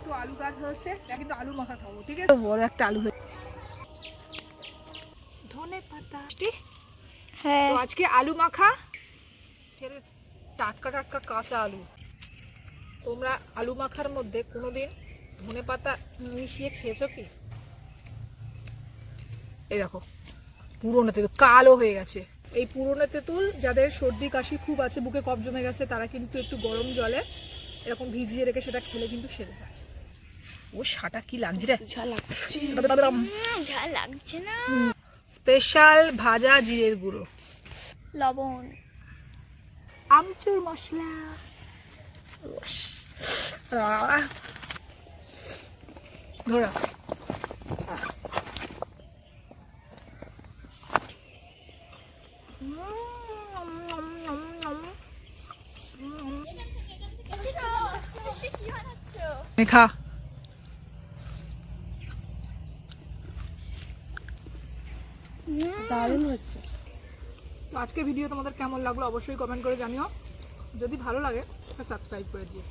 দুটো আলু গাছ হয়েছে, এটা কিন্তু আলু মাখা খাবো, ঠিক আছে? বড় একটা আলু হয়েছে, ধনে পাতা। হ্যাঁ তো আজকে আলু মাখা, টাটকা টাটকা কাঁচা আলু। তোমরা আলু মাখার মধ্যে কোনোদিন ধনে পাতা মিশিয়ে খেয়েছো কি? এই দেখো পুরনো তেঁতুল কালো হয়ে গেছে। এই পুরনো তেঁতুল যাদের সর্দি কাশি খুব আছে, বুকে কফ জমে গেছে, তারা কিন্তু একটু গরম জলে এরকম ভিজিয়ে রেখে সেটা খেলে কিন্তু সেরে যায়। ও সাটা কি লাগছে রে, ঝাল লাগছে, ঝাল লাগছে না। স্পেশাল ভাজা জিরের গুঁড়ো, লবণ, আমচুর মশলা, ধরা খা। দারুণ হচ্ছে। তো আজকে ভিডিও তোমাদের কেমন লাগলো অবশ্যই কমেন্ট করে জানিও। যদি ভালো লাগে সাবস্ক্রাইব করে দিও।